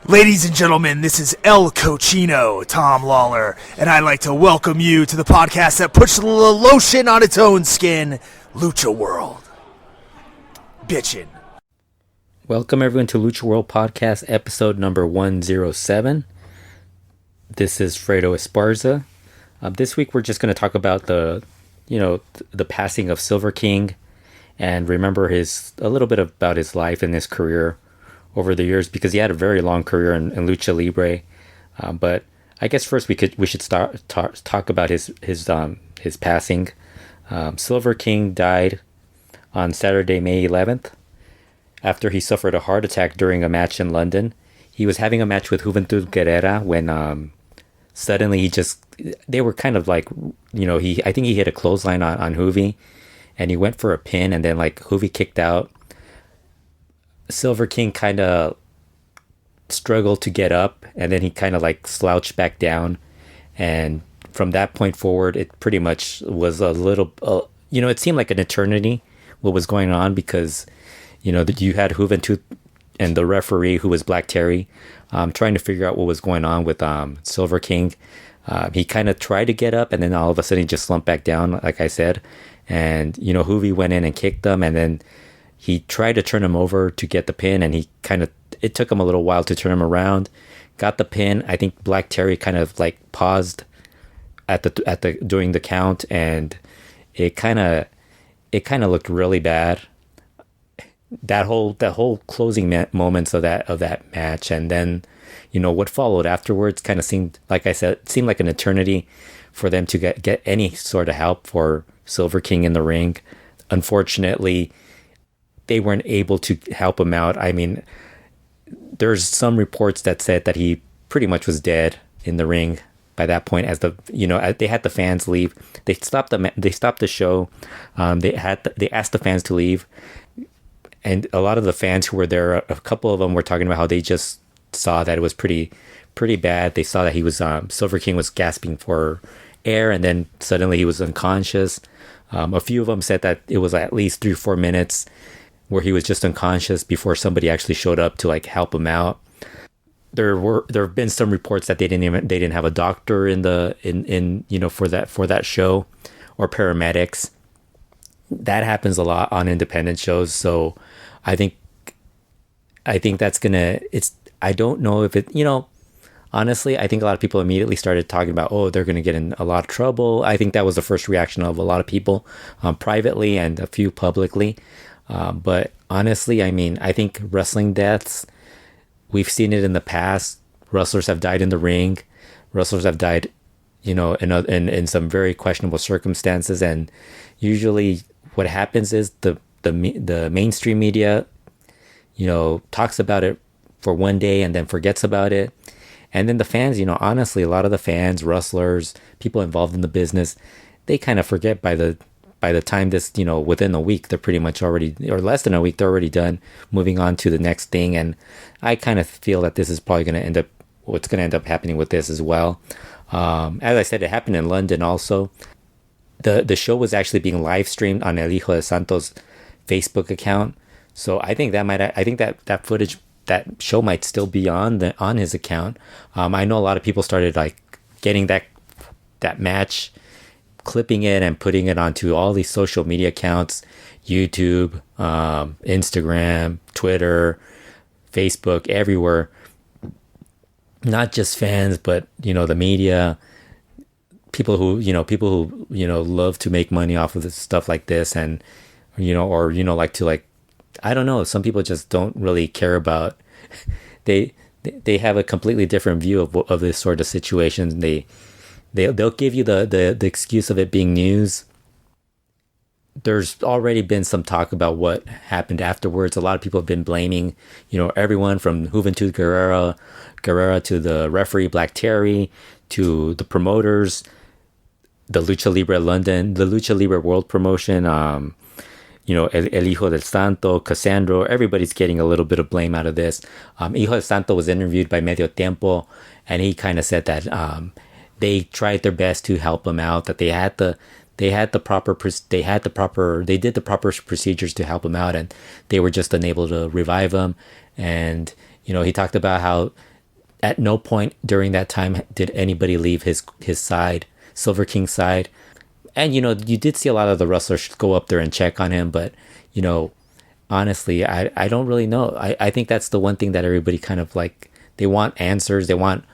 Ladies and gentlemen, this is El Cochino, Tom Lawler, and I'd like to welcome you to the podcast that puts the lotion on its own skin, LuchaWorld. Bitchin'. Welcome everyone to LuchaWorld Podcast, episode number 107. This is Fredo Esparza. This week we're just going to talk about the passing of Silver King, and remember a little bit about his life and his career over the years, because he had a very long career in Lucha Libre. But I guess first we should talk about his passing. Silver King died on Saturday, May 11th, after he suffered a heart attack during a match in London. He was having a match with Juventud Guerrera when suddenly they were kind of like, I think he hit a clothesline on Juvi, and he went for a pin, and then like Juvi kicked out. Silver King kind of struggled to get up, and then he kind of like slouched back down, and from that point forward it pretty much was a little it seemed like an eternity what was going on, because you had Juventud and the referee, who was Black Terry, trying to figure out what was going on with Silver King. He kind of tried to get up, and then all of a sudden he just slumped back down, like I said, and Juvi went in and kicked him, and then he tried to turn him over to get the pin, and it took him a little while to turn him around, got the pin. I think Black Terry kind of like paused during the count, and it kind of looked really bad. That whole closing moments of that match, and then what followed afterwards kind of seemed, like I said, like an eternity for them to get any sort of help for Silver King in the ring. Unfortunately, they weren't able to help him out. I mean, there's some reports that said that he pretty much was dead in the ring by that point, as they had the fans leave. They stopped the show. They asked the fans to leave, and a lot of the fans who were there, a couple of them were talking about how they just saw that it was pretty bad. They saw that he was Silver King was gasping for air, and then suddenly he was unconscious. A few of them said that it was at least 3 or 4 minutes where he was just unconscious before somebody actually showed up to like help him out. There have been some reports that they didn't have a doctor for that show, or paramedics. That happens a lot on independent shows, so I think that's I don't know if it, honestly, I think a lot of people immediately started talking about, oh, they're going to get in a lot of trouble. I think that was the first reaction of a lot of people, privately, and a few publicly. But honestly, I mean, I think wrestling deaths, we've seen it in the past. Wrestlers have died in the ring. Wrestlers have died, in some very questionable circumstances. And usually what happens is the mainstream media, talks about it for one day and then forgets about it. And then the fans, honestly, a lot of the fans, wrestlers, people involved in the business, they kind of forget by the time this, within a week, they're pretty much already, or less than a week, they're already done moving on to the next thing. And I kind of feel that this is probably going to end up, what's going to end up happening with this as well. As I said, it happened in London also. The show was actually being live streamed on El Hijo del Santo's Facebook account. So I think that footage, that show might still be on his account. I know a lot of people started like getting that match, clipping it and putting it onto all these social media accounts, YouTube, Instagram, Twitter, Facebook, everywhere. Not just fans, but the media, people who love to make money off of this stuff like this, and I don't know, some people just don't really care about they have a completely different view of this sort of situation. They'll give you the excuse of it being news. There's already been some talk about what happened afterwards. A lot of people have been blaming, everyone from Juventud Guerrera to the referee Black Terry, to the promoters, the Lucha Libre London, the Lucha Libre World Promotion, El Hijo del Santo, Cassandro. Everybody's getting a little bit of blame out of this. Hijo del Santo was interviewed by Medio Tiempo, and he kind of said that they tried their best to help him out, that they did the proper procedures to help him out, and they were just unable to revive him. And he talked about how at no point during that time did anybody leave his side, Silver King's side. And, you did see a lot of the wrestlers go up there and check on him. But, honestly, I don't really know. I think that's the one thing that everybody kind of like, they want answers. They want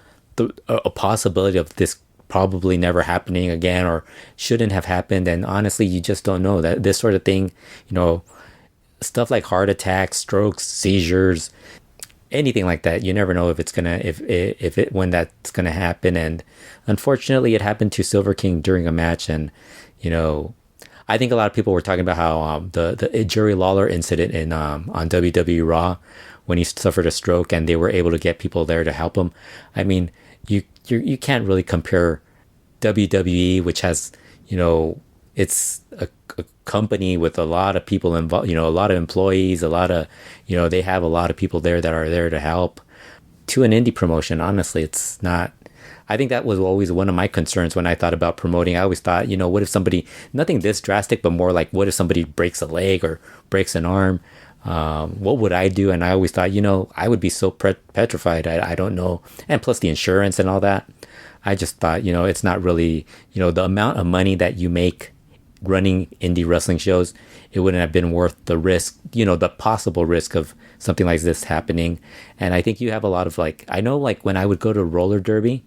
a possibility of this probably never happening again or shouldn't have happened. And honestly, you just don't know that this sort of thing, stuff like heart attacks, strokes, seizures, anything like that, you never know if it's gonna when that's gonna happen. And unfortunately, it happened to Silver King during a match. And I think a lot of people were talking about how the Jerry Lawler incident in on WWE Raw, when he suffered a stroke and they were able to get people there to help him. I mean, you can't really compare WWE, which has it's a company with a lot of people involved, a lot of employees, a lot of, they have a lot of people there that are there to help, to an indie promotion. Honestly, it's not. I think that was always one of my concerns when I thought about promoting. I always thought, what if somebody, nothing this drastic, but more like, what if somebody breaks a leg or breaks an arm? What would I do? And I always thought, I would be so petrified. I don't know. And plus the insurance and all that. I just thought, it's not really, the amount of money that you make running indie wrestling shows, it wouldn't have been worth the risk, the possible risk of something like this happening. And I think you have a lot of I know when I would go to roller derby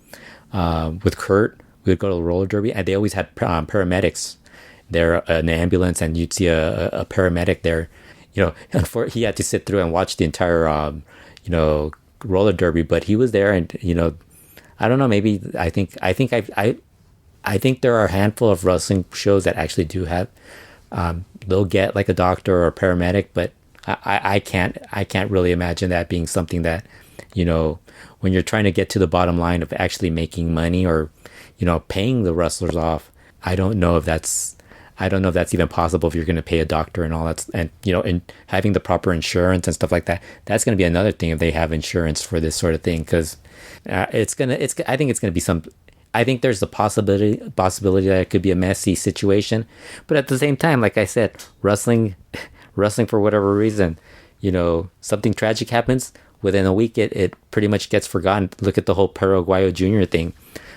with Kurt, we would go to the roller derby and they always had paramedics there, an ambulance, and you'd see a paramedic there, and he had to sit through and watch the entire, roller derby, but he was there. And, I don't know, maybe I think there are a handful of wrestling shows that actually do have, they'll get a doctor or a paramedic, but I can't really imagine that being something that, when you're trying to get to the bottom line of actually making money or, paying the wrestlers off. I don't know if that's even possible if you're going to pay a doctor and all that, and, and having the proper insurance and stuff like that. That's going to be another thing if they have insurance for this sort of thing, because I think it's going to be I think there's the possibility that it could be a messy situation, but at the same time, like I said, wrestling for whatever reason, something tragic happens within a week, it pretty much gets forgotten. Look at the whole Paraguayo Jr. thing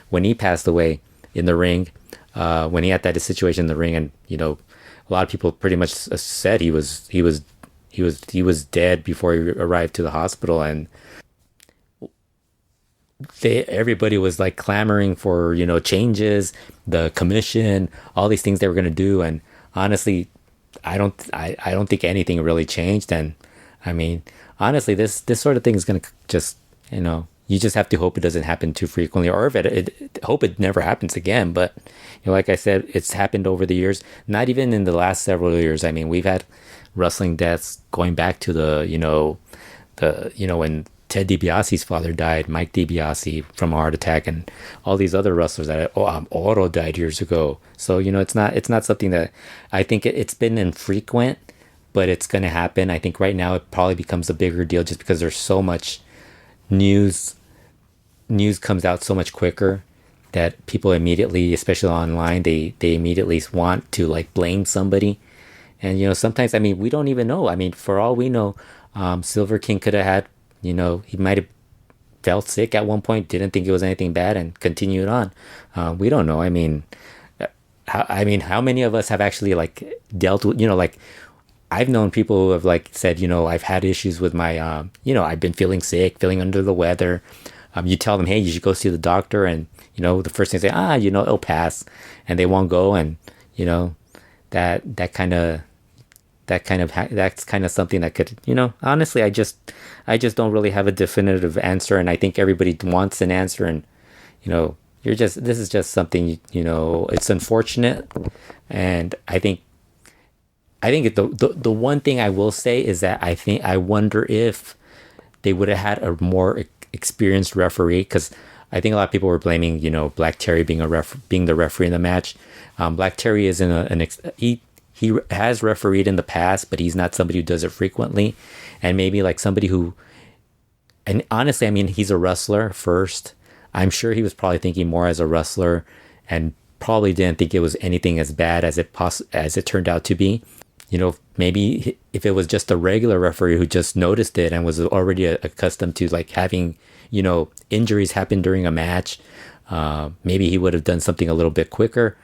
when he passed away in the ring, when he had that situation in the ring, and a lot of people pretty much said he was dead before he arrived to the hospital, and everybody was clamoring for changes, the commission, all these things they were going to do. And honestly, I don't think anything really changed. And I mean, honestly, this sort of thing is going to just, you just have to hope it doesn't happen too frequently, or if hope it never happens again. But like I said, it's happened over the years, not even in the last several years. I mean, we've had wrestling deaths going back to when Ted DiBiase's father died, Mike DiBiase, from a heart attack, and all these other wrestlers that Oro died years ago. So it's not something that I think it's been infrequent, but it's going to happen. I think right now it probably becomes a bigger deal just because there's so much news comes out so much quicker that people immediately, especially online, they immediately want to blame somebody. And sometimes, I mean, we don't even know. I mean, for all we know, Silver King could have had, he might have felt sick at one point, didn't think it was anything bad, and continued on. We don't know. I mean, how many of us have actually dealt with, I've known people who have said, I've had issues with my, I've been feeling sick, feeling under the weather. You tell them, hey, you should go see the doctor, and the first thing they say, it'll pass, and they won't go, and that's kind of something that could, honestly, I just don't really have a definitive answer. And I think everybody wants an answer, and, this is just something, it's unfortunate. And I think the one thing I will say is that I wonder if they would have had a more experienced referee, because I think a lot of people were blaming, Black Terry being the referee in the match. Black Terry is he has refereed in the past, but he's not somebody who does it frequently. And maybe somebody who, and honestly, I mean, he's a wrestler first. I'm sure he was probably thinking more as a wrestler and probably didn't think it was anything as bad as it turned out to be. maybe if it was just a regular referee who just noticed it and was already accustomed to like having, injuries happen during a match, maybe he would have done something a little bit quicker.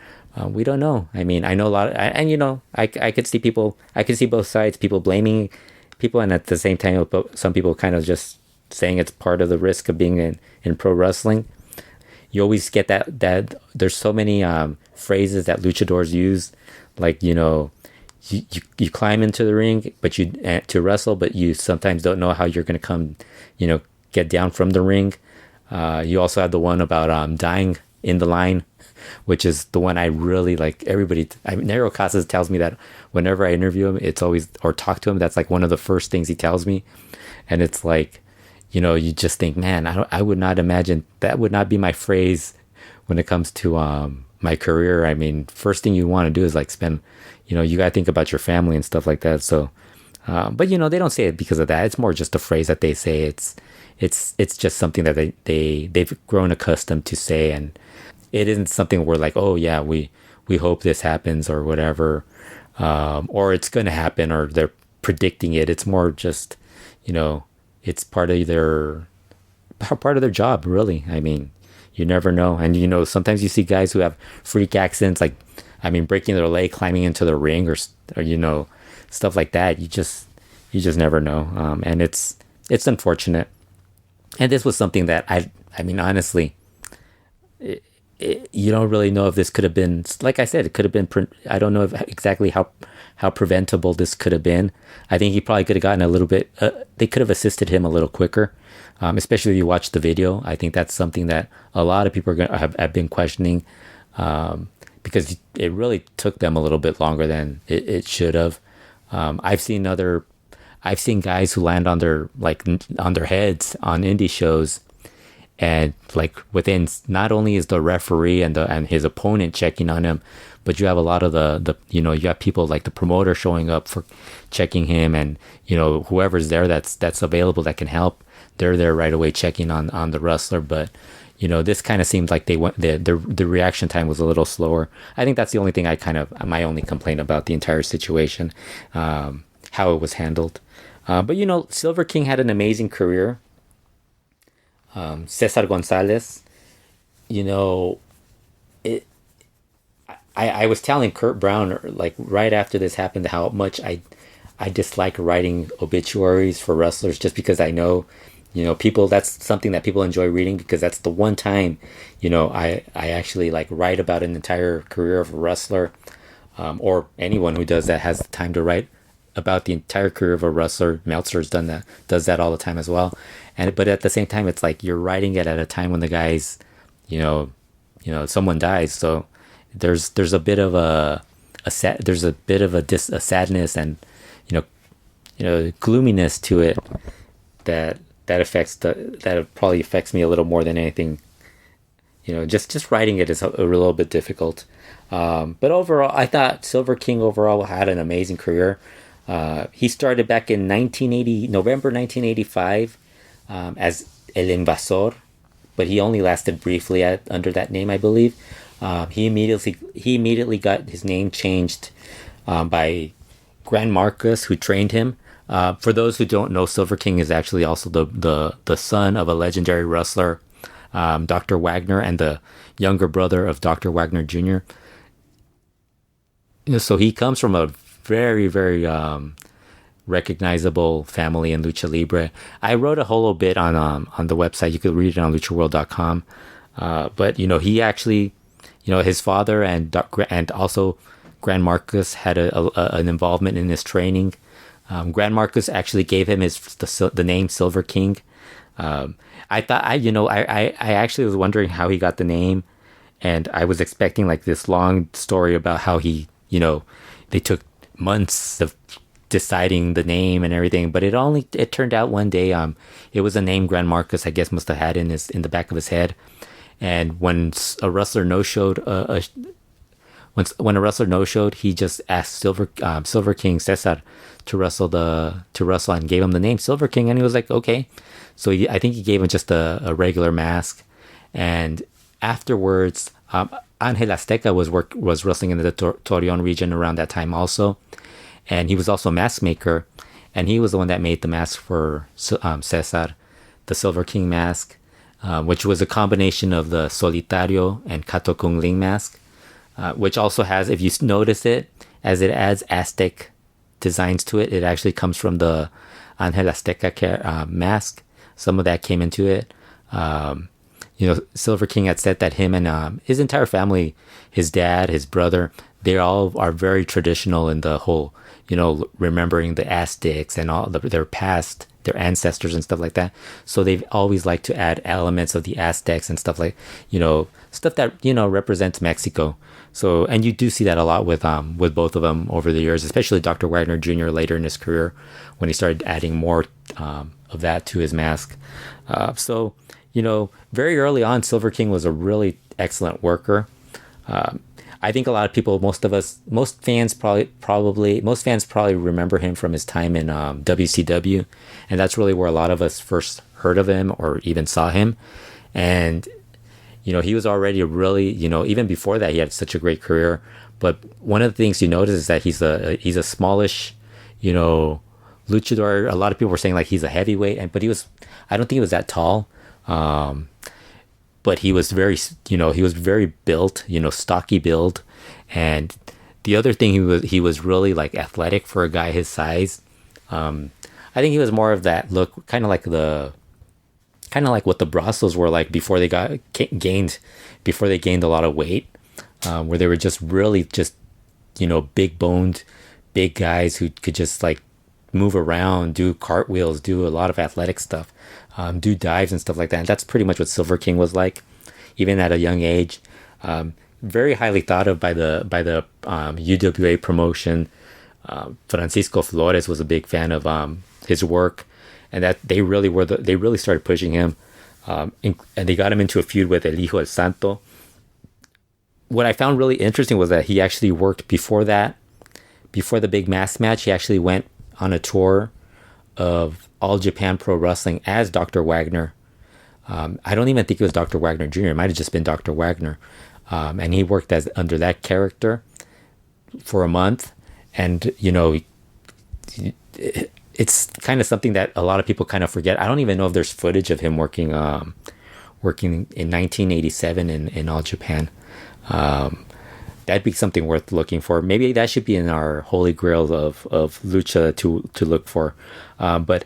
We don't know. I mean, I know a lot, I could see both sides, people blaming people, and at the same time, some people kind of just saying it's part of the risk of being in pro wrestling. You always get that there's so many phrases that luchadors use, like, you climb into the ring, but to wrestle, but you sometimes don't know how you're going to come, get down from the ring. You also have the one about dying in the line, which is the one I really like. Nero Casas tells me that whenever I interview him, it's always, or talk to him, that's like one of the first things he tells me. And it's like, you just think, man, I would not imagine that would not be my phrase when it comes to my career. I mean, first thing you want to do is like spend, you got to think about your family and stuff like that. So, but they don't say it because of that. It's more just a phrase that they say. It's just something that they've grown accustomed to say, and it isn't something where like, oh yeah, we hope this happens or whatever, or it's going to happen, or they're predicting it. It's more just, it's part of their job, really. I mean, you never know. And, sometimes you see guys who have freak accidents, like, I mean, breaking their leg, climbing into the ring, or stuff like that. You just never know. And it's unfortunate. And this was something that I mean, honestly, you don't really know if this could have been, like I said, it could have been, I don't know exactly how preventable this could have been. I think he probably could have gotten a little bit, they could have assisted him a little quicker, especially if you watch the video. I think that's something that a lot of people have been questioning, because it really took them a little bit longer than it should have. I've seen guys who land on their heads on indie shows, and like within, not only is the referee and his opponent checking on him, but you have a lot of you have people like the promoter showing up for checking him, and whoever's there that's available that can help, they're there right away checking on the wrestler. But this kind of seemed like the reaction time was a little slower. I think that's the only thing my only complaint about the entire situation, how it was handled. But Silver King had an amazing career. Cesar Gonzalez, I was telling Kurt Brown, like right after this happened, how much I dislike writing obituaries for wrestlers, just because I know, people, that's something that people enjoy reading, because that's the one time, I actually like write about an entire career of a wrestler, or anyone who does that has the time to write about the entire career of a wrestler. Meltzer's does that all the time as well. But at the same time, it's like you're writing it at a time when the guy's, someone dies. So there's a bit of a sadness and, gloominess to it that probably affects me a little more than anything. Just writing it is a little bit difficult. But overall, I thought Silver King overall had an amazing career. He started back in November 1985, as El Invasor, but he only lasted briefly under that name, I believe. He immediately got his name changed by Gran Marcus, who trained him. For those who don't know, Silver King is actually also the son of a legendary wrestler, Dr. Wagner, and the younger brother of Dr. Wagner Jr. So he comes from a very, very recognizable family in Lucha Libre. I wrote a whole bit on the website. You could read it on luchaworld.com. But he actually, his father and also Gran Marcus had an involvement in his training. Gran Marcus actually gave him the name Silver King. I thought I actually was wondering how he got the name, and I was expecting like this long story about how he, they took months of deciding the name and everything, but it turned out one day it was a name Gran Marcus, I guess, must have had in the back of his head. And when a wrestler no-showed, he just asked Silver King Cesar to wrestle and gave him the name Silver King, and he was like, okay. So I think he gave him just a regular mask. And afterwards, Angel Azteca was wrestling in the Torreon region around that time also. and he was also a mask maker, and he was the one that made the mask for Cesar, the Silver King mask, which was a combination of the Solitario and Kato Kung Ling mask, which also has, if you notice it, as it adds Aztec designs to it, it actually comes from the Angel Azteca mask. Some of that came into it. Silver King had said that him and his entire family, his dad, his brother, they all are very traditional in the whole, remembering the Aztecs and all their past, their ancestors and stuff like that. So they've always liked to add elements of the Aztecs and stuff like, stuff that, represents Mexico. So, and you do see that a lot with both of them over the years, especially Dr. Wagner Jr. later in his career when he started adding more of that to his mask. So, very early on, Silver King was a really excellent worker. I think a lot of people, most fans probably remember him from his time in WCW, and that's really where a lot of us first heard of him or even saw him. And he was already really, even before that, he had such a great career. But one of the things you notice is that he's a smallish, luchador. A lot of people were saying like he's a heavyweight, I don't think he was that tall. But he was very built, stocky build. And the other thing, he was really like athletic for a guy his size. I think he was more of that look, kind of like what the Brazos were like before they gained a lot of weight, where they were just really big boned, big guys who could just like move around, do cartwheels, do a lot of athletic stuff. Do dives and stuff like that. And that's pretty much what Silver King was like, even at a young age. Very highly thought of by the UWA promotion. Francisco Flores was a big fan of his work, and that they really started pushing him, and they got him into a feud with El Hijo del Santo. What I found really interesting was that he actually worked before the big mask match. He actually went on a tour of All Japan Pro Wrestling as Dr. Wagner. I don't even think it was Dr. Wagner Jr. It might have just been Dr. Wagner. And he worked under that character for a month. And, it's kind of something that a lot of people kind of forget. I don't even know if there's footage of him working in 1987 in All Japan. That'd be something worth looking for. Maybe that should be in our holy grail of lucha to look for. But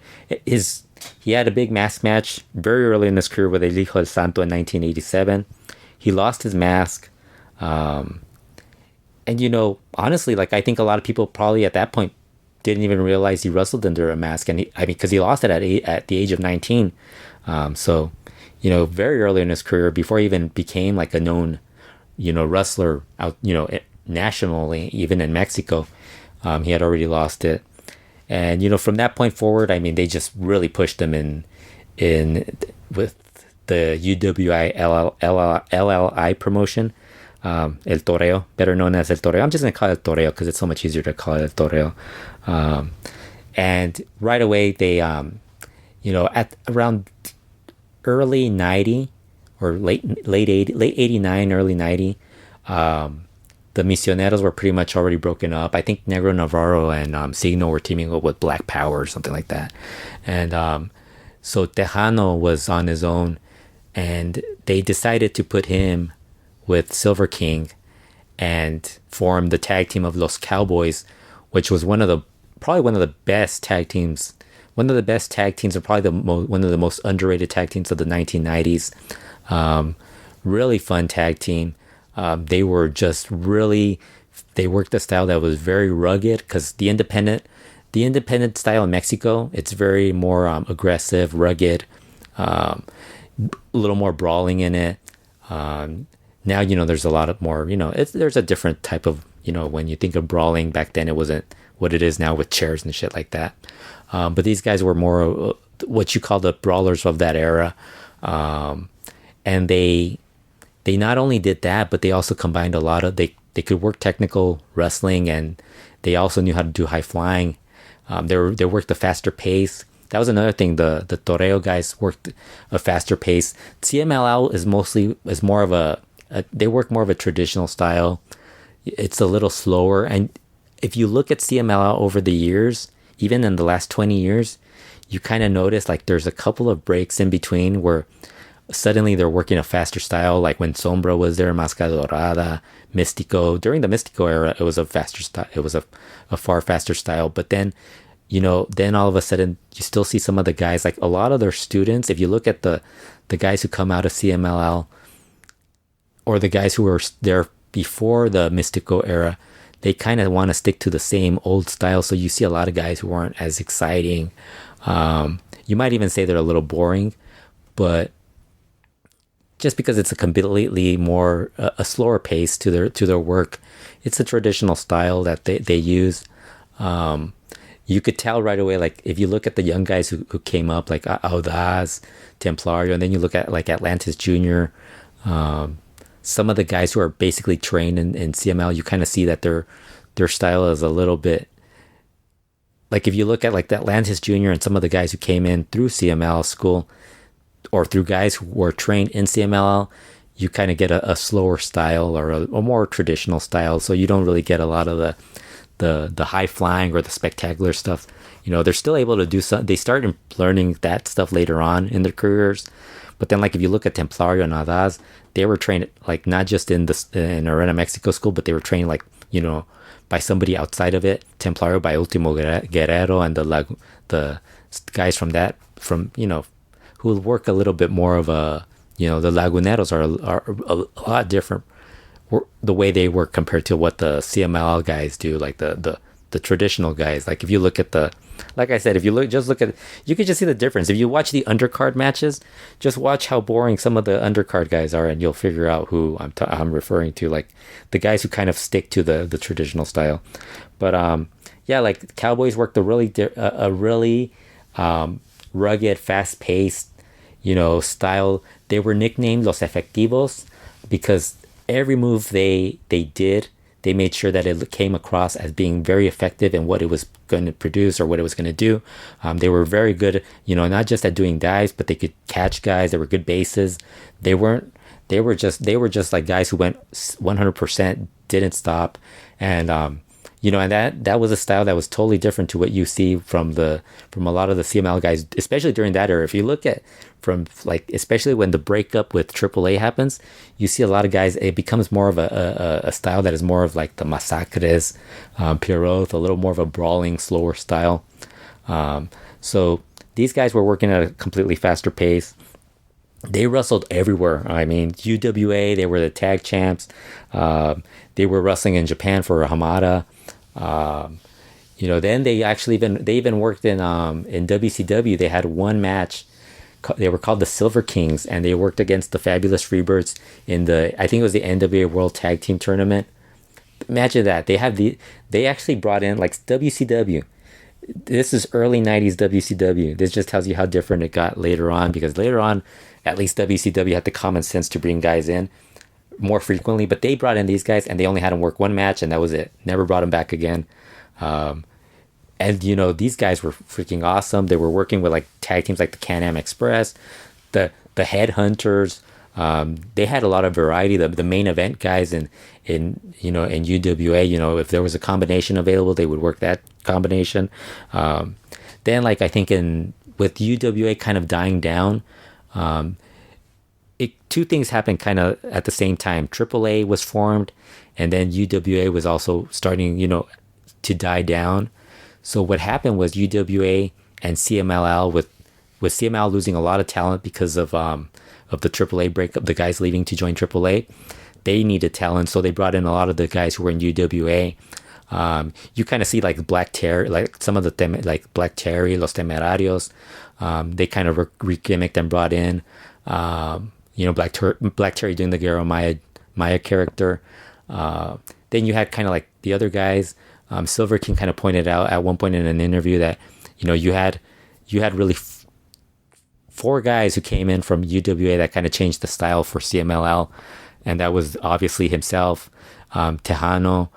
he had a big mask match very early in his career with El Hijo del Santo in 1987. He lost his mask. And, honestly, like, I think a lot of people probably at that point didn't even realize he wrestled under a mask. And because he lost it at the age of 19. So, very early in his career, before he even became like a known, wrestler out, nationally, even in Mexico, he had already lost it. And, from that point forward, they just really pushed him in with the UWI LLI promotion, El Toreo, better known as El Toreo. I'm just going to call it El Toreo because it's so much easier to call it El Toreo. And right away, they, at around early 90 or late 89, early 90, the Misioneros were pretty much already broken up. I think Negro Navarro and Signo were teaming up with Black Power or something like that. And so Texano was on his own, and they decided to put him with Silver King and form the tag team of Los Cowboys, which was probably one of the best tag teams. One of the best tag teams, and probably one of the most underrated tag teams of the 1990s. Really fun tag team. They were just they worked a style that was very rugged, because the independent style in Mexico, it's very more aggressive, rugged, a little more brawling in it. Now, there's a lot of more, there's a different type of, when you think of brawling back then, it wasn't what it is now with chairs and shit like that. But these guys were more what you call the brawlers of that era. And they not only did that, but they also combined a lot of, they could work technical wrestling, and they also knew how to do high flying. They worked a faster pace. That was another thing. The Toreo guys worked a faster pace. CMLL is more of they work more of a traditional style. It's a little slower, and if you look at CMLL over the years, even in the last 20 years, you kind of notice like there's a couple of breaks in between where suddenly they're working a faster style, like when Sombra was there, Máscara Dorada, Místico. During the Místico era, it was a faster style. It was a far faster style. But then, then all of a sudden you still see some of the guys, like a lot of their students. If you look at the guys who come out of CMLL or the guys who were there before the Místico era, they kind of want to stick to the same old style. So you see a lot of guys who aren't as exciting. You might even say they're a little boring, but just because it's a completely more a slower pace to their work, it's a traditional style that they use. You could tell right away, like if you look at the young guys who came up, like Audaz, Templario, and then you look at like Atlantis Junior, some of the guys who are basically trained in CML, you kind of see that their style is a little bit like if you look at like the Atlantis Junior and some of the guys who came in through CML school, or through guys who were trained in CMLL, you kind of get a slower style or a more traditional style. So you don't really get a lot of the high flying or the spectacular stuff. They're still able to do some. They started learning that stuff later on in their careers. But then, like if you look at Templario and Adaz, they were trained like not just in Arena Mexico school, but they were trained like by somebody outside of it. Templario by Ultimo Guerrero and the guys from who work a little bit more of the Laguneros are a lot different the way they work compared to what the CMLL guys do, like the traditional guys. Like if you look at like I said, if you look at, you can just see the difference. If you watch the undercard matches, just watch how boring some of the undercard guys are, and you'll figure out who I'm referring to, like the guys who kind of stick to the traditional style. But like Cowboys worked a really rugged, fast-paced style. They were nicknamed Los Efectivos because every move they did, they made sure that it came across as being very effective in what it was going to produce or what it was going to do. They were very good, not just at doing dives, but they could catch guys. They were good bases. They were just like guys who went 100%, didn't stop, and and that was a style that was totally different to what you see from a lot of the CML guys, especially during that era. If you look at especially when the breakup with AAA happens, you see a lot of guys. It becomes more of a style that is more of like the Massacres, Pierrot, a little more of a brawling, slower style. So these guys were working at a completely faster pace. They wrestled everywhere. I mean, UWA, they were the tag champs. They were wrestling in Japan for Hamada. Then they even worked in WCW. They had one match. They were called the Silver Kings, and they worked against the Fabulous Freebirds in I think it was the NWA World Tag Team Tournament. Imagine that. They actually brought in like WCW. This is early 90s WCW. This just tells you how different it got later on, because later on, at least WCW had the common sense to bring guys in more frequently, but they brought in these guys and they only had them work one match, and that was it. Never brought them back again. And these guys were freaking awesome. They were working with like tag teams like the Can-Am Express, the Headhunters. They had a lot of variety. The main event guys in UWA, if there was a combination available, they would work that combination. Then like I think with UWA kind of dying down, two things happened kind of at the same time. AAA was formed, and then UWA was also starting, to die down. So what happened was UWA and CMLL, with CML losing a lot of talent because of the AAA breakup, the guys leaving to join AAA, they needed talent, so they brought in a lot of the guys who were in UWA. You kind of see like Black Terry, like some of the like Black Terry, Los Temerarios. They kind of re-gimmicked and brought in, Black Terry doing the Guerrero Maya character. Then you had kind of like the other guys. Silver King kind of pointed out at one point in an interview that you had really four guys who came in from UWA that kind of changed the style for CMLL, and that was obviously himself, Texano,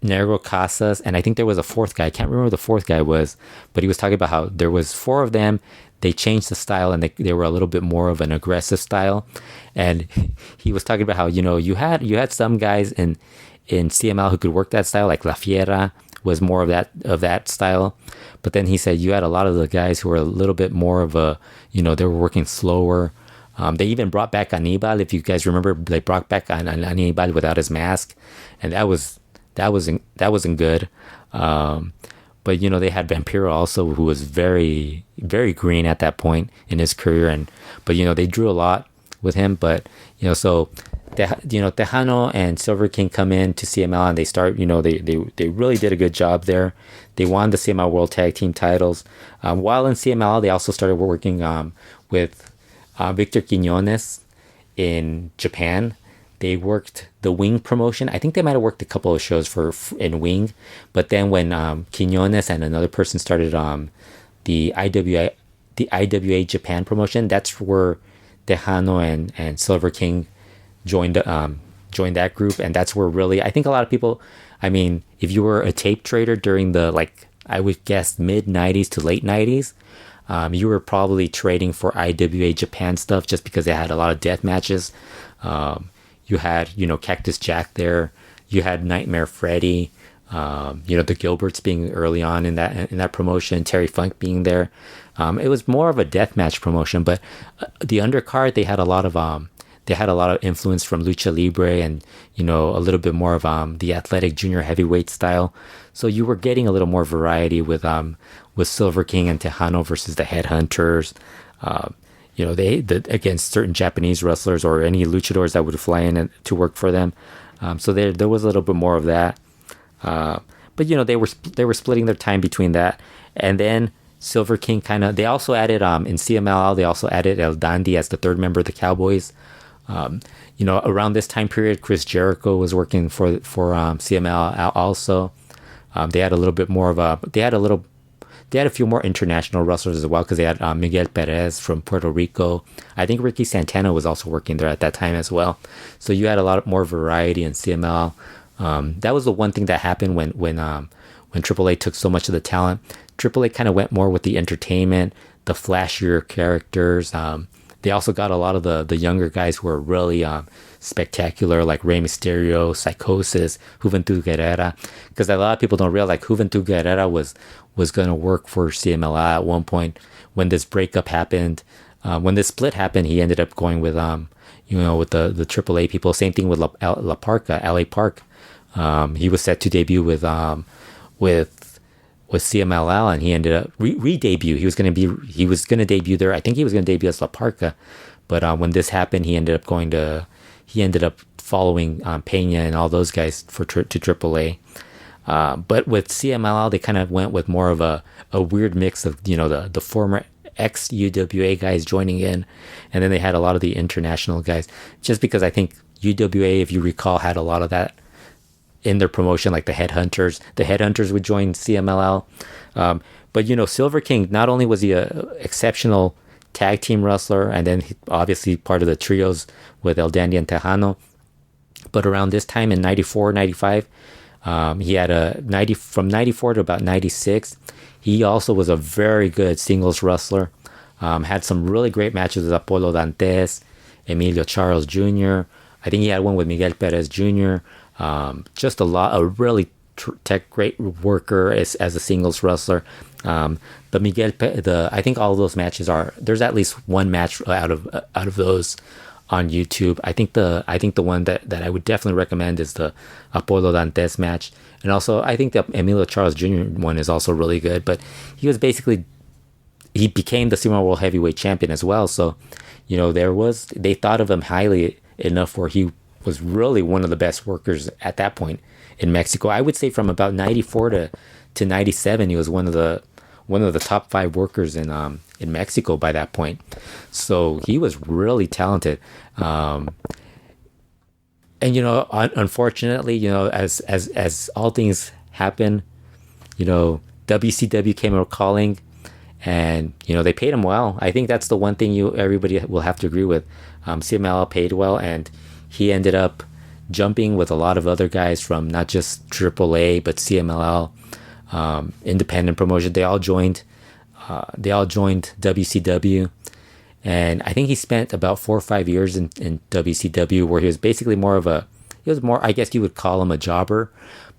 Negro Casas, and I think there was a fourth guy. I can't remember who the fourth guy was, but he was talking about how there was four of them. They changed the style, and they were a little bit more of an aggressive style. And he was talking about how you had some guys in in CML who could work that style, like La Fiera was more of that style. But then he said you had a lot of the guys who were a little bit more of a, they were working slower. They even brought back Anibal. If you guys remember, they brought back Anibal without his mask, and that wasn't good. But they had Vampiro also, who was very, very green at that point in his career, but they drew a lot with him. But so Texano and Silver King come in to CML, and they start. They really did a good job there. They won the CML World Tag Team titles. While in CML, they also started working with Victor Quiñones in Japan. They worked the Wing promotion. I think they might have worked a couple of shows in Wing, but then when Quiñones and another person started the IWA Japan promotion, that's where Texano and Silver King joined that group, and that's where really I think a lot of people. I mean, if you were a tape trader during the I would guess mid '90s to late '90s. You were probably trading for IWA Japan stuff just because they had a lot of death matches. You had, Cactus Jack there. You had Nightmare Freddy. The Gilberts being early on in that promotion. Terry Funk being there. It was more of a deathmatch promotion, but the undercard they had a lot of influence from Lucha Libre and a little bit more of the athletic junior heavyweight style. So you were getting a little more variety with Silver King and Texano versus the Headhunters. Against certain Japanese wrestlers or any luchadors that would fly in to work for them. So there was a little bit more of that. But they were splitting their time between that, and then Silver King they also added in CMLL they also added El Dandy as the third member of the Cowboys. Around this time period, Chris Jericho was working for CMLL also. They had a little bit more of they had a few more international wrestlers as well because they had Miguel Perez from Puerto Rico. I think Ricky Santana was also working there at that time as well. So you had a lot more variety in CML. That was the one thing that happened when AAA took so much of the talent. AAA kind of went more with the entertainment, the flashier characters. They also got a lot of the younger guys who were really spectacular, like Rey Mysterio, Psychosis, Juventud Guerrera. Because a lot of people don't realize Juventud Guerrera was going to work for CMLL at one point. When this breakup happened, when this split happened, he ended up going with with the AAA people. Same thing with La Parca, LA Park. He was set to debut with CMLL, and he ended up re-debut. He was going to debut there. I think he was going to debut as La Parca, but when this happened, he ended up following Pena and all those guys to AAA. But with CMLL, they kind of went with more of a weird mix of the former ex-UWA guys joining in, and then they had a lot of the international guys. Just because I think UWA, if you recall, had a lot of that in their promotion, like the Headhunters. The Headhunters would join CMLL. But Silver King, not only was he a exceptional tag team wrestler, and then obviously part of the trios with El Dandy and Texano, but around this time in 94, 95, he had from 94 to about 96, he also was a very good singles wrestler. Had some really great matches with Apolo Dantes, Emilio Charles Jr. I think he had one with Miguel Perez Jr. Just a really great worker as a singles wrestler. But I think all of those matches there's at least one match out of those on YouTube. I think the one that I would definitely recommend is the Apolo Dantes match, and also I think the Emilio Charles Jr. one is also really good. But he became the CMLL World Heavyweight Champion as well. So they thought of him highly enough where he was really one of the best workers at that point in Mexico. I would say from about 94 to 97, he was one of the top 5 workers in Mexico by that point. So he was really talented. And unfortunately, as all things happen, WCW came calling, and they paid him well. I think that's the one thing everybody will have to agree with. CMLL paid well, and he ended up jumping with a lot of other guys from not just AAA but CMLL, independent promotion. They all joined WCW, and I think he spent about 4 or 5 years in WCW, where he was basically more of more, I guess you would call him a jobber,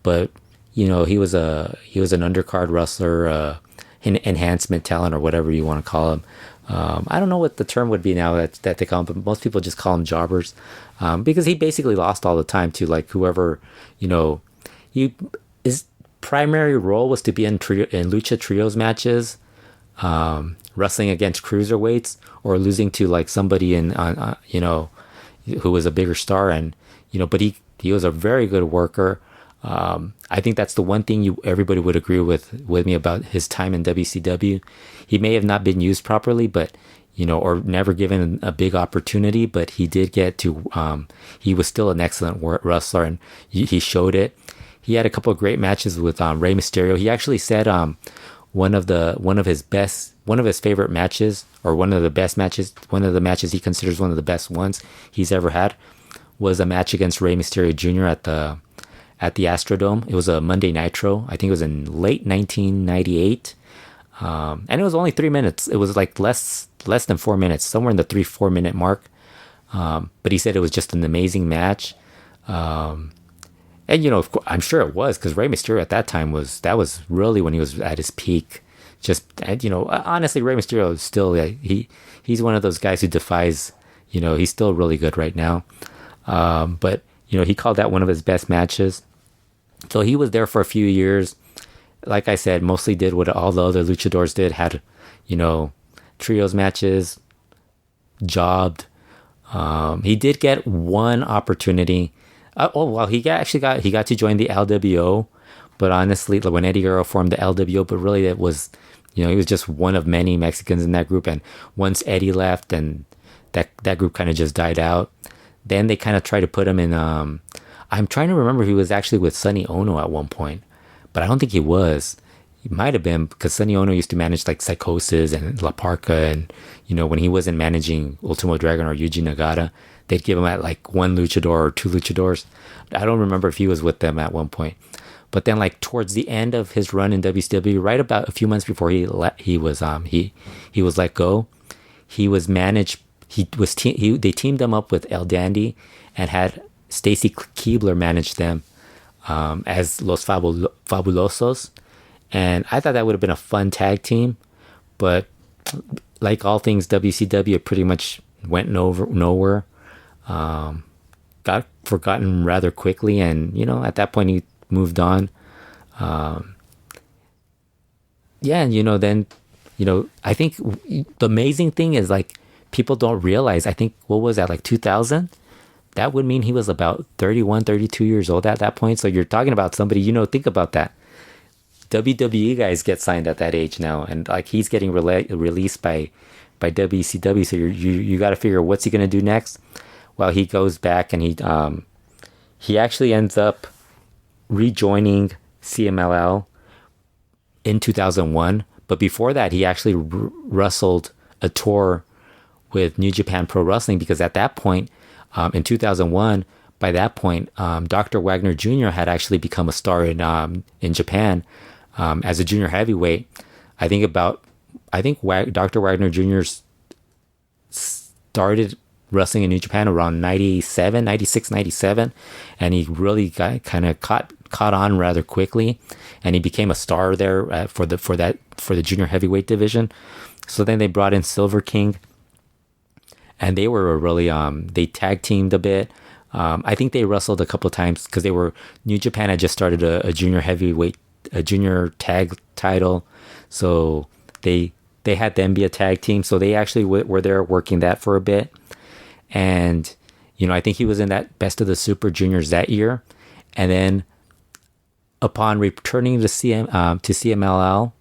but he was an undercard wrestler, enhancement talent, or whatever you want to call him. I don't know what the term would be now that they call him, but most people just call him jobbers, because he basically lost all the time to like whoever, his primary role was to be in lucha trios matches, wrestling against cruiserweights or losing to like somebody who was a bigger star, and but he was a very good worker. I think that's the one thing everybody would agree with me about his time in WCW. He may have not been used properly, but or never given a big opportunity, but he did get to. He was still an excellent wrestler, and he showed it. He had a couple of great matches with Rey Mysterio. He actually said one of his favorite matches, or one of the matches he considers one of the best ones he's ever had, was a match against Rey Mysterio Jr. at the Astrodome. It was a Monday Nitro. I think it was in late 1998. And it was only 3 minutes. It was like less than 4 minutes, somewhere in the 3-4 minute mark. But he said it was just an amazing match. And of course, I'm sure it was, because Rey Mysterio at that time was really when he was at his peak. Just, honestly, Rey Mysterio is still, he's one of those guys who defies, he's still really good right now. But he called that one of his best matches. So he was there for a few years. Like I said, mostly did what all the other luchadors did. Had, trios matches, jobbed. He did get one opportunity. He got to join the LWO. But honestly, when Eddie Guerrero formed the LWO, but really it was, he was just one of many Mexicans in that group. And once Eddie left, and that group kind of just died out. Then they kind of tried to put him in. I'm trying to remember if he was actually with Sonny Ono at one point, but I don't think he was. He might have been, because Sonny Ono used to manage like Psychosis and La Parca, and when he wasn't managing Ultimo Dragon or Yuji Nagata, they'd give him at like one luchador or two luchadors. I don't remember if he was with them at one point. But then, like towards the end of his run in WCW, right about a few months before he was let go, he was managed. They teamed them up with El Dandy and had Stacy Keibler manage them as Los Fabulosos. And I thought that would have been a fun tag team, but like all things WCW, it pretty much went nowhere. Got forgotten rather quickly, and at that point he moved on. Then I think the amazing thing is, like, people don't realize, I think, what was that, like 2000? That would mean he was about 31, 32 years old at that point. So you're talking about somebody, think about that. WWE guys get signed at that age now, and like he's getting released by WCW. So you got to figure, what's he going to do next? Well, he goes back, and he actually ends up rejoining CMLL in 2001. But before that, he actually wrestled a tour with New Japan Pro Wrestling, because at that point, in 2001, by that point, Dr. Wagner Jr. had actually become a star in Japan as a junior heavyweight. I think Dr. Wagner Jr. started wrestling in New Japan around 96, 97, and he really kind of caught on rather quickly, and he became a star there for the junior heavyweight division. So then they brought in Silver King, and they were really they tag teamed a bit. I think they wrestled a couple of times, because New Japan had just started a junior heavyweight, a junior tag title, so they had them be a tag team. So they actually were there working that for a bit, and I think he was in that Best of the Super Juniors that year, and then upon returning to CMLL,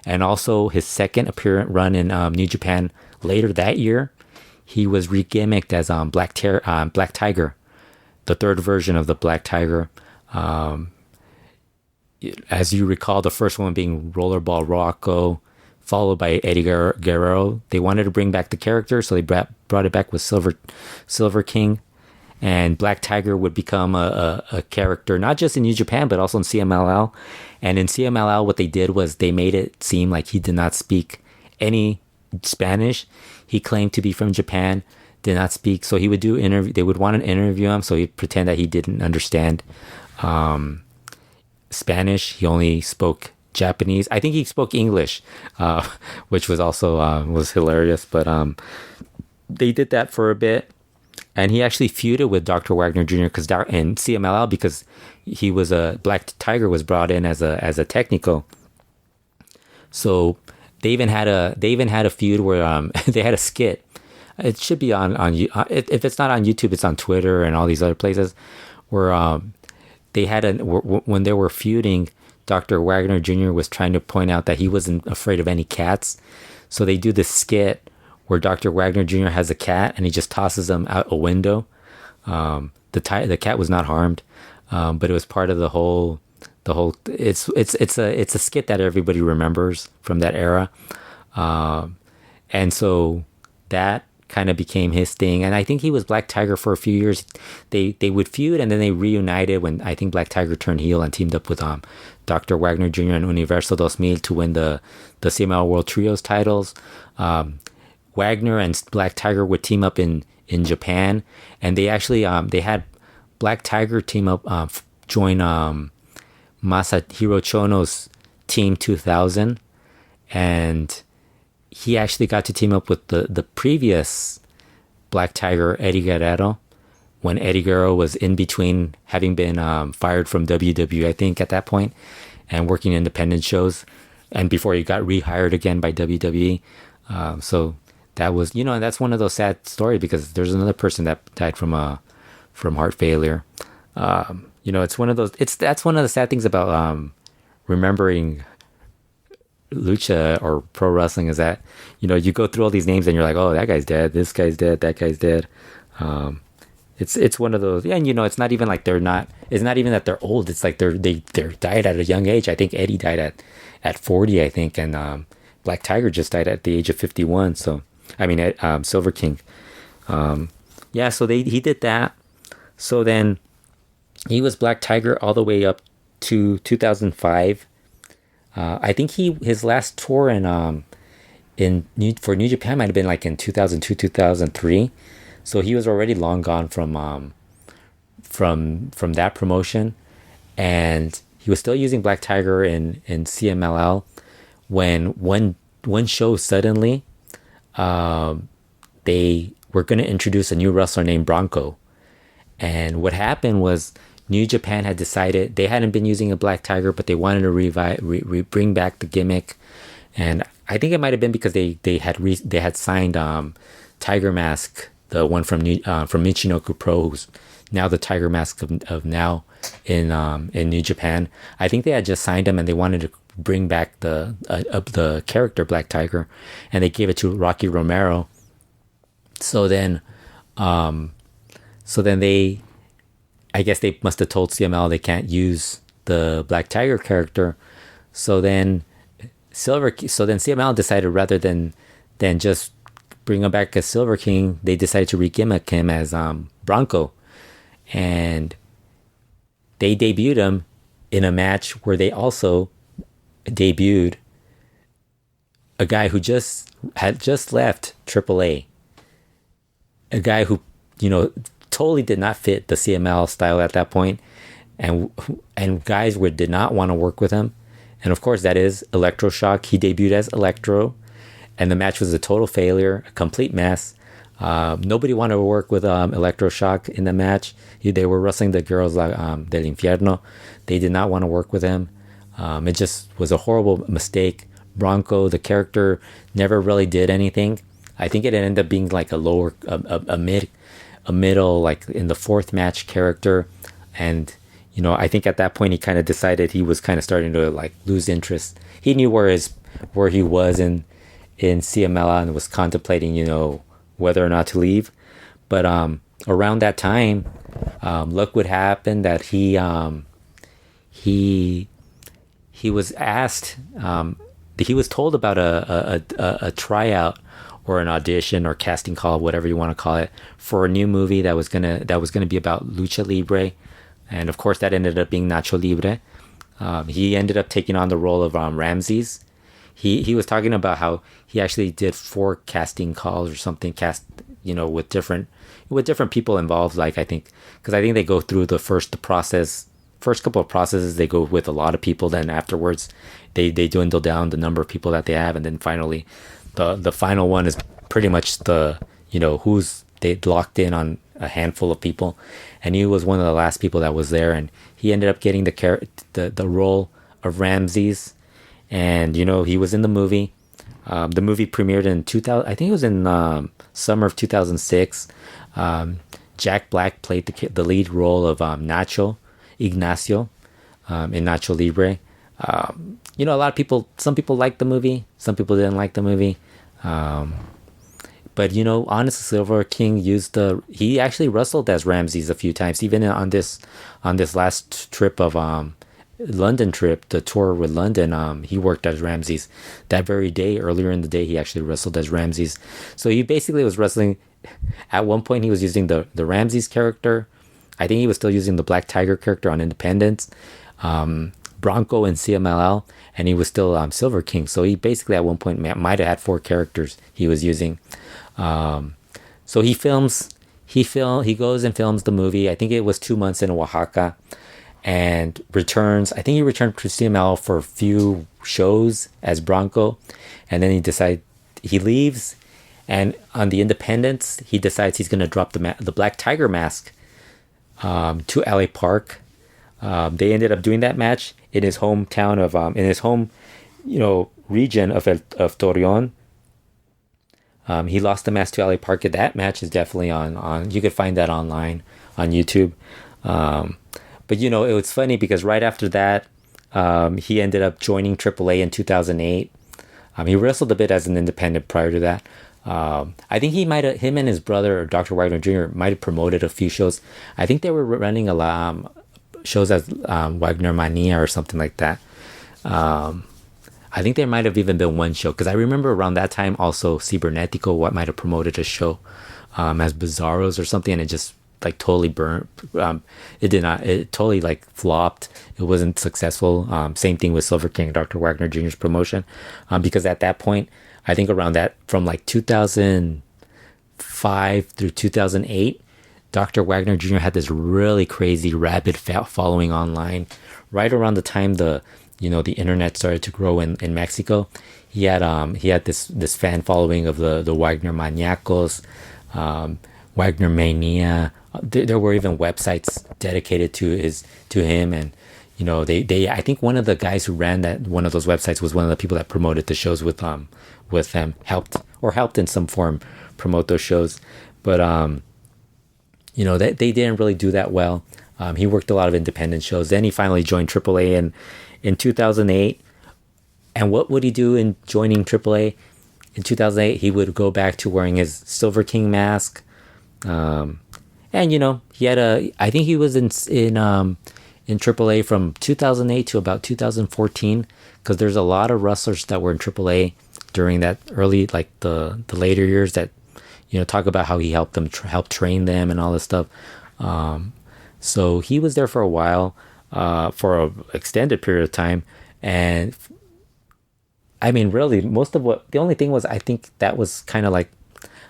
and also his second apparent run in New Japan later that year, he was re-gimmicked as Black Tiger, the third version of the Black Tiger. As you recall, the first one being Rollerball Rocco, followed by Eddie Guerrero. They wanted to bring back the character, so they brought it back with Silver King. And Black Tiger would become a character, not just in New Japan, but also in CMLL. And in CMLL, what they did was they made it seem like he did not speak any Spanish. He claimed to be from Japan. did not speak. So he would do interview. They would want to interview him, so he'd pretend that he didn't understand Spanish. He only spoke Japanese. I think he spoke English, which was also was hilarious. But they did that for a bit, and he actually feuded with Dr. Wagner Jr. in CMLL because he was Black Tiger was brought in as a technical. So they even had a feud where they had a skit. It should be on if it's not on YouTube, it's on Twitter and all these other places where they had when they were feuding. Dr. Wagner Jr. was trying to point out that he wasn't afraid of any cats. So they do this skit where Dr. Wagner Jr. has a cat and he just tosses them out a window. The cat was not harmed, but it was part of the whole. It's a skit that everybody remembers from that era, and so that kind of became his thing. And I think he was Black Tiger for a few years. They would feud and then they reunited when I think Black Tiger turned heel and teamed up with Dr. Wagner Jr. and Universo 2000 to win the CMLL World Trios titles. Wagner and Black Tiger would team up in Japan, and they actually they had Black Tiger team up join Masahiro Chono's Team 2000, and he actually got to team up with the previous Black Tiger, Eddie Guerrero, when Eddie Guerrero was in between having been fired from WWE, I think, at that point, and working independent shows, and before he got rehired again by WWE. So that was, and that's one of those sad stories because there's another person that died from heart failure. It's one of those. That's one of the sad things about remembering lucha or pro wrestling is that you go through all these names and you're like, oh, that guy's dead, this guy's dead, that guy's dead. It's one of those, yeah. And it's not even like it's not even that they're old. It's like they died at a young age. I think Eddie died at 40, I think, and Black Tiger just died at the age of 51. So I mean, Silver King. Yeah. So he did that. So then he was Black Tiger all the way up to 2005. I think his last tour for New Japan might have been like in 2002, 2003. So he was already long gone from that promotion, and he was still using Black Tiger in CMLL when one show suddenly they were going to introduce a new wrestler named Bronco. And what happened was New Japan had decided they hadn't been using a Black Tiger, but they wanted to bring back the gimmick. And I think it might have been because they had signed Tiger Mask, the one from Michinoku Pro, who's now the Tiger Mask of now in New Japan. I think they had just signed him and they wanted to bring back the character Black Tiger, and they gave it to Rocky Romero. So then I guess they must have told CML they can't use the Black Tiger character. So then CML decided rather than just bring him back as Silver King, they decided to re-gimmick him as Bronco. And they debuted him in a match where they also debuted a guy who had just left AAA. A guy who, totally did not fit the CML style at that point, and guys did not want to work with him. And of course, that is Electroshock. He debuted as Electro, and the match was a total failure, a complete mess. Nobody wanted to work with Electroshock in the match. They were wrestling the girls del Infierno. They did not want to work with him. It just was a horrible mistake. Bronco, the character, never really did anything. I think it ended up being like a middle, like in the fourth match character. And, I think at that point he kind of decided he was kind of starting to like lose interest. He knew where he was in CMLL and was contemplating, whether or not to leave. But around that time, look what happened, that he was asked, he was told about a tryout or an audition or casting call, whatever you want to call it, for a new movie that was gonna be about lucha libre, and of course that ended up being Nacho Libre. He ended up taking on the role of Ramses. He was talking about how he actually did 4 casting calls or something, with different people involved. Like I think they go through the first couple of processes, they go with a lot of people. Then afterwards, they dwindle down the number of people that they have, and then finally, the final one is pretty much who's they locked in on a handful of people, and he was one of the last people that was there, and he ended up getting the role of Ramses, and he was in the movie. The movie premiered in 2000. I think it was in summer of 2006. Jack Black played the lead role of Ignacio, in Nacho Libre. A lot of people, some people liked the movie, some people didn't like the movie. But honestly, Silver King he actually wrestled as Ramses a few times, even on this last trip of London trip, the tour with London. He worked as Ramses that very day. Earlier in the day, he actually wrestled as Ramses. So he basically was wrestling. At one point, he was using the Ramses character. I think he was still using the Black Tiger character on Independence, Bronco and CMLL, and he was still Silver King. So he basically at one point might have had 4 characters he was using. So he goes and films the movie. I think it was 2 months in Oaxaca, and returns. I think he returned to CMLL for a few shows as Bronco, and then he leaves, and on the Independence, he decides he's going to drop the Black Tiger mask to LA Park. They ended up doing that match in his hometown in his home, region of Torreon. He lost the mask to LA Park. That match is definitely on. You could find that online on YouTube. But it was funny because right after that, he ended up joining AAA in 2008. He wrestled a bit as an independent prior to that. I think him and his brother, Dr. Wagner Jr., might have promoted a few shows. I think they were running a lot shows as Wagner Mania or something like that. I think there might have even been one show, because I remember around that time also Cibernetico might have promoted a show as Bizarros or something, and it just totally burnt. It totally flopped. It wasn't successful. Same thing with Silver King, Dr. Wagner Jr.'s promotion, because at that point, I think around that, from 2005 through 2008, Dr. Wagner Jr. had this really crazy rabid following online. Right around the time the internet started to grow in Mexico, he had this fan following of the Wagner Maniacos, Wagner Mania. There were even websites dedicated to him, and I think one of the guys who ran one of those websites was one of the people that promoted the shows with them, helped in some form promote those shows. But they didn't really do that well. He worked a lot of independent shows. Then he finally joined AAA in 2008. And what would he do in joining AAA? In 2008, he would go back to wearing his Silver King mask. And he had I think he was in AAA from 2008 to about 2014, because there's a lot of wrestlers that were in AAA during that early, the later years, that talk about how he helped them help train them and all this stuff. So he was there for a while, for an extended period of time. And I mean, really, the only thing was, I think that was kind of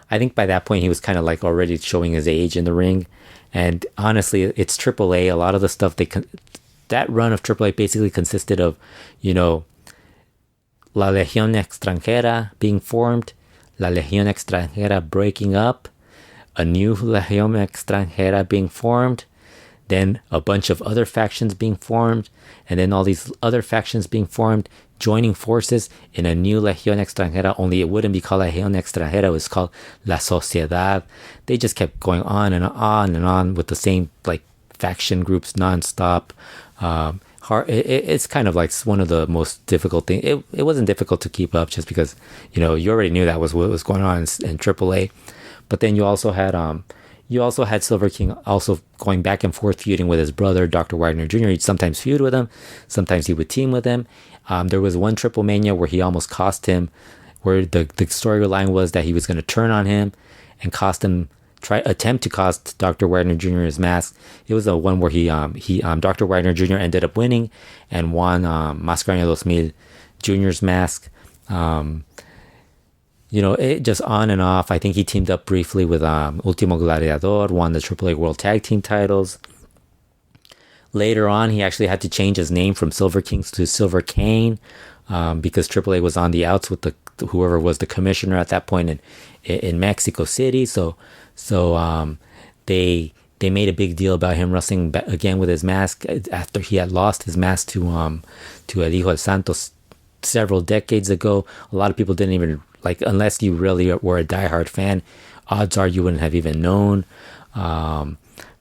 I think by that point he was kind of already showing his age in the ring. And honestly, it's AAA. A lot of the stuff that run of AAA basically consisted of, La Legión Extranjera being formed, La Legión Extranjera breaking up, a new Legión Extranjera being formed, then a bunch of other factions being formed, and then all these other factions being formed, joining forces in a new Legión Extranjera, only it wouldn't be called Legión Extranjera, it was called La Sociedad. They just kept going on and on and on with the same faction groups nonstop. It's kind of one of the most difficult things. It wasn't difficult to keep up, just because you already knew that was what was going on in AAA. But then you also had Silver King also going back and forth feuding with his brother, Dr. Wagner Jr. He'd sometimes feud with him, sometimes he would team with him. There was one Triple Mania where he almost cost him, where the storyline was that he was going to turn on him and attempt to cost Dr. Wagner Jr. his mask. It was the one where Dr. Wagner Jr. ended up winning and won Mascarena 2000 Jr.'s mask. it just on and off. I think he teamed up briefly with Ultimo Gladiador, won the AAA World Tag Team titles. Later on, he actually had to change his name from Silver Kings to Silver Kane because AAA was on the outs with whoever was the commissioner at that point in Mexico City. So they made a big deal about him wrestling again with his mask after he had lost his mask to El Hijo del Santo several decades ago. A lot of people didn't even unless you really were a diehard fan, odds are you wouldn't have even known. But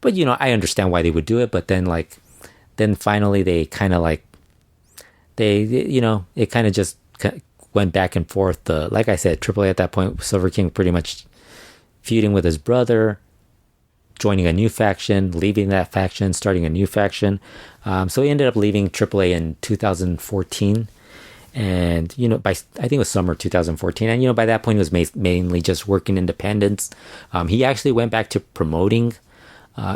I understand why they would do it. But then finally they kind of it kind of just went back and forth. Like I said, AAA at that point, Silver King pretty much feuding with his brother, joining a new faction, leaving that faction, starting a new faction. So he ended up leaving AAA in 2014. And, I think it was summer 2014. And, by that point, he was mainly just working independence. He actually went back to promoting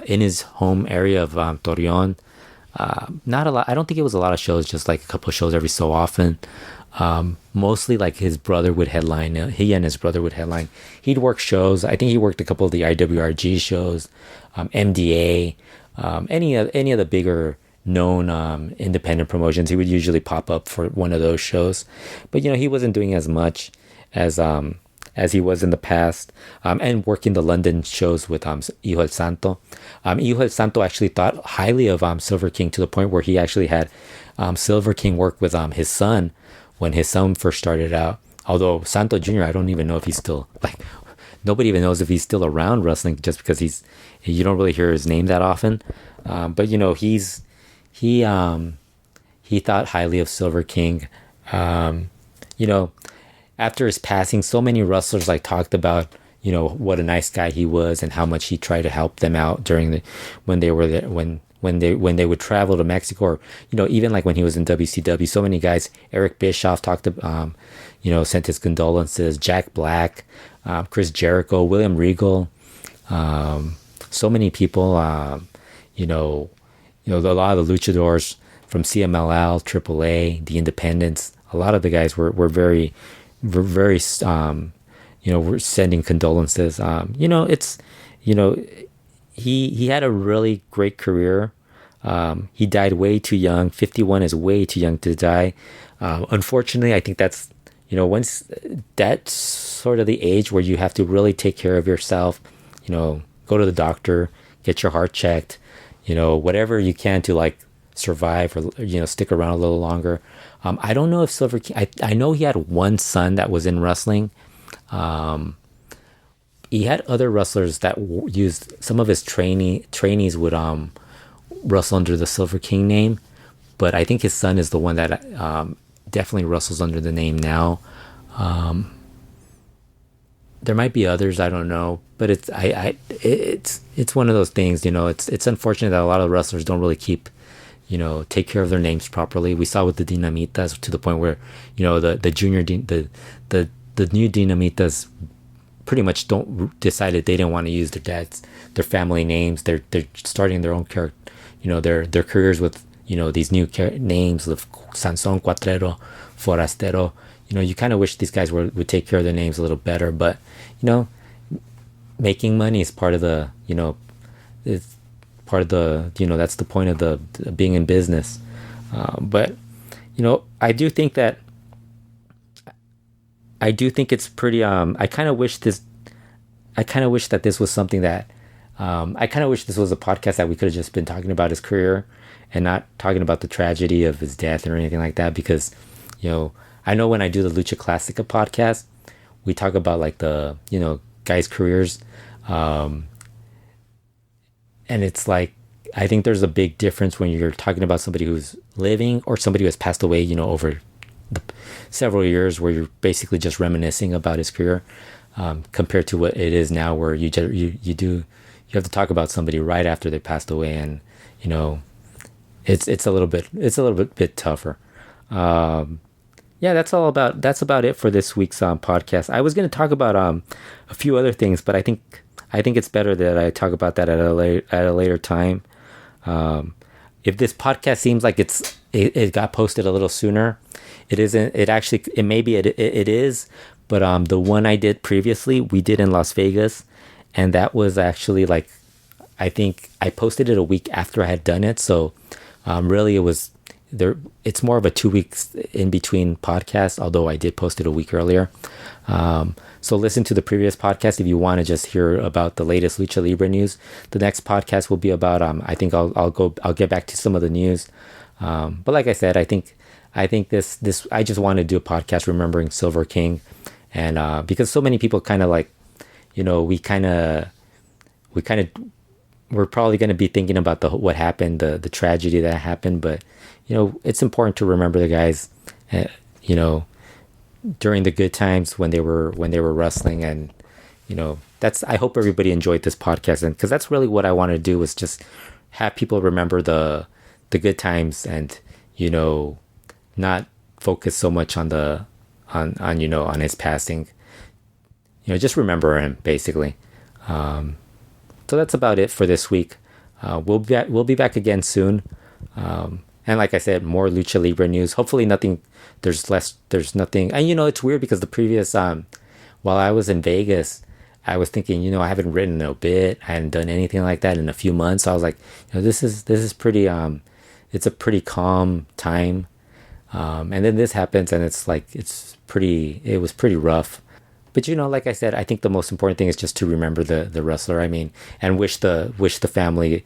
in his home area of Torreon. Not a lot. I don't think it was a lot of shows, just a couple of shows every so often. Mostly his brother would headline. He and his brother would headline. He'd work shows. I think he worked a couple of the IWRG shows, MDA, any of the bigger known independent promotions. He would usually pop up for one of those shows, but he wasn't doing as much as he was in the past, and working the London shows with Hijo del Santo. Hijo del Santo actually thought highly of Silver King to the point where he actually had Silver King work with his son when his son first started out. Although Santo Jr., I don't even know if he's still nobody even knows if he's still around wrestling, just because you don't really hear his name that often. But he thought highly of Silver King. After his passing, so many wrestlers talked about what a nice guy he was and how much he tried to help them out during when they were there, when they would travel to Mexico, or even when he was in WCW. So many guys. Eric Bischoff talked to sent his condolences. Jack Black, Chris Jericho, William Regal, so many people. A lot of the luchadors from CMLL, AAA, the independents. A lot of the guys were very we're sending condolences. He had a really great career. He died way too young. 51 is way too young to die. Unfortunately, I think that's, once that's sort of the age where you have to really take care of yourself, go to the doctor, get your heart checked, whatever you can to survive or, stick around a little longer. I don't know if Silver King, I know he had one son that was in wrestling. He had other wrestlers that used, some of his trainees would wrestle under the Silver King name, but I think his son is the one that definitely wrestles under the name now. There might be others, I don't know, but it's one of those things. It's unfortunate that a lot of wrestlers don't really take care of their names properly. We saw with the Dinamitas, to the point where the junior the new Dinamitas pretty much decided they didn't want to use their family names. They're starting their own character, their careers with these new names of Sansón, Cuatrero, Forastero. You kind of wish these guys would take care of their names a little better, but making money is part of the it's part of the that's the point of the being in business. But I do think it's pretty. I kind of wish that this was something that. I kind of wish this was a podcast that we could have just been talking about his career and not talking about the tragedy of his death or anything like that. Because, I know when I do the Lucha Classica podcast, we talk about the guys' careers, and it's I think there's a big difference when you're talking about somebody who's living or somebody who has passed away, over several years, where you're basically just reminiscing about his career, compared to what it is now, where you have to talk about somebody right after they passed away, and it's a little bit tougher. That's about it for this week's podcast. I was going to talk about a few other things, but I think it's better that I talk about that at a later time. If this podcast seems like it got posted a little sooner, it isn't. It actually, it maybe it is, But the one I did previously, we did in Las Vegas, and that was actually like, I think I posted it a week after I had done it. So really it was there. It's more of a 2 weeks in between podcasts, although I did post it a week earlier. So listen to the previous podcast if you want to just hear about the latest Lucha Libre news. The next podcast will be about I think I'll get back to some of the news. But like I said, I think this I just want to do a podcast remembering Silver King, and because so many people kind of like, we're probably going to be thinking about what happened, the tragedy that happened, but it's important to remember the guys, during the good times when they were wrestling, and that's, I hope everybody enjoyed this podcast, and because that's really what I want to do, is just have people remember the good times, and not focus so much on on his passing. Just remember him, basically. So that's about it for this week. We'll be back again soon. And like I said, more Lucha Libre news. Hopefully there's nothing. And it's weird because the previous, while I was in Vegas, I was thinking, I haven't written a bit. I hadn't done anything like that in a few months. So I was like, this is pretty, it's a pretty calm time. And then this happens, and it's like, it was pretty rough. But like I said, I think the most important thing is just to remember the wrestler. I mean, and wish the family,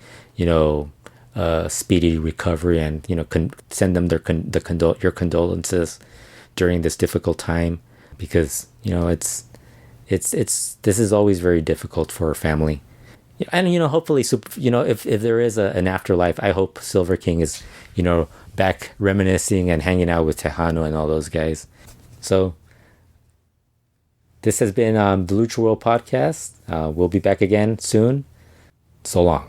speedy recovery, and send them your condolences during this difficult time, because this is always very difficult for a family. And hopefully, if there is an afterlife, I hope Silver King is back reminiscing and hanging out with Texano and all those guys. So this has been the LuchaWorld Podcast. We'll be back again soon. So long.